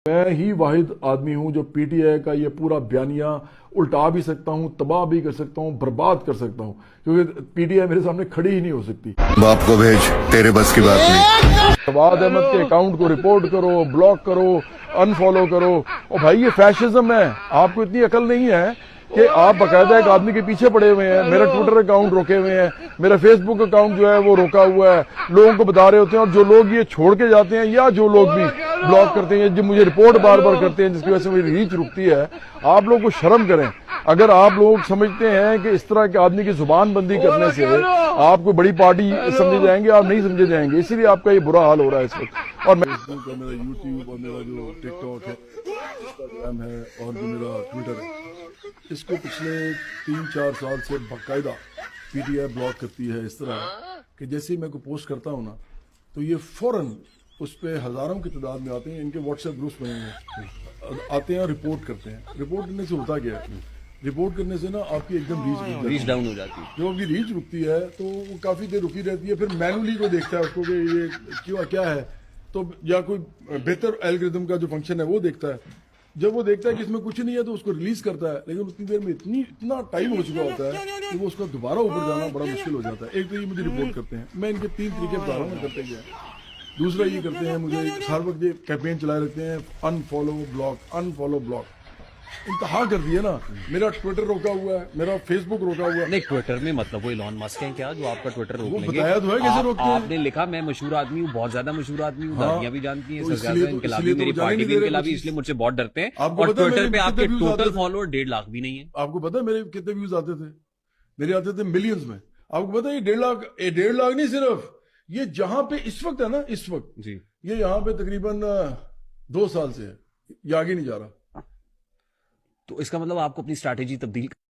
मैं ही वाहिद आदमी हूं जो पीटीआई का ये पूरा बयानिया उल्टा भी सकता हूं, तबाह भी कर सकता हूं, बर्बाद कर सकता हूं, क्योंकि पीटीआई मेरे सामने खड़ी ही नहीं हो सकती। बाप को भेज, तेरे बस की बात नहीं। फवाद अहमद के अकाउंट को रिपोर्ट करो, ब्लॉक करो, अनफॉलो करो। और भाई ये फैशिज्म है। आपको इतनी अकल नहीं है कि आप बकायदा एक आदमी के पीछे पड़े हुए हैं। मेरा ट्विटर अकाउंट रोके हुए हैं, मेरा फेसबुक अकाउंट जो है वो रोका हुआ है, लोगों को बता रहे होते हैं। और जो लोग ये छोड़ के जाते हैं या जो लोग भी ब्लॉक करते हैं, जो मुझे रिपोर्ट बार बार करते हैं, जिसकी वजह से मेरी रीच रुकती है, आप लोग को शर्म करें। अगर आप लोग समझते हैं कि इस तरह के आदमी की जुबान बंदी करने से आपको बड़ी पार्टी समझे जाएंगे, आप नहीं समझे जाएंगे। इसीलिए आपका ये बुरा हाल हो रहा है इस वक्त। और फेसबुक और मेरा यूट्यूब और मेरा जो टिकटॉक है, इंस्टाग्राम है और जो मेरा ट्विटर है, इसको पिछले 3-4 साल से बाकायदा पीटीआई ब्लॉक करती है। इस तरह कि जैसे ही मैं कोई पोस्ट करता हूँ ना, तो ये फौरन उस पर हजारों की तादाद में आते हैं। इनके व्हाट्सएप ग्रुप्स बने हैं, आते हैं और रिपोर्ट करते हैं। रिपोर्ट करने से होता क्या है, रिपोर्ट करने से ना आपकी एकदम रीच डाउन हो जाती है। जो आपकी रीच रुकती है तो वो काफी देर रुकी रहती है। फिर मैनुअली कोई देखता है उसको कि ये क्यों क्या है, तो या कोई बेहतर एल्गोरिथम का जो फंक्शन है वो देखता है। जब वो देखता है कि इसमें कुछ नहीं है तो उसको रिलीज करता है, लेकिन उतनी देर में इतना टाइम हो चुका होता है कि वो उसका दोबारा ऊपर जाना बड़ा मुश्किल हो जाता है। एक तो ये मुझे रिपोर्ट करते हैं, मैं इनके 3 तरीके बता रहा हूँ करते क्या। दूसरा ये करते हैं, मुझे हर वक्त ये कैंपेन चलाए रखते हैं, अनफॉलो ब्लॉक, अनफॉलो ब्लॉक। इंतहा कर दिया ना। मेरा ट्विटर रोका हुआ है, मेरा फेसबुक रोका हुआ है। नहीं, ट्विटर में मतलब वो इलॉन मस्क है क्या जो आपका ट्विटर रोक लेंगे? बताया तो है कैसे रोकते हैं। आपने लिखा मैं मशहूर आदमी हूँ, बहुत ज्यादा मशहूर आदमी हूँ, हाँ, दादियां भी जानती हैं, तो सरकार इनकलाबी, मेरी पार्टी भी इनकलाबी, इसलिए मुझसे बहुत डरते हैं। और ट्विटर पे आपके टोटल फॉलोअर 1.5 लाख भी नहीं है। आपको पता है मेरे कितने व्यूज आते थे? मेरे आते थे मिलियंस में। आपको पता है ये 1.5 लाख नहीं, सिर्फ ये जहां पे इस वक्त है ना, इस वक्त जी, ये यहाँ पे तकरीबन 2 साल से है, ये आगे नहीं जा रहा। तो इसका मतलब आपको अपनी स्ट्रैटेजी तब्दील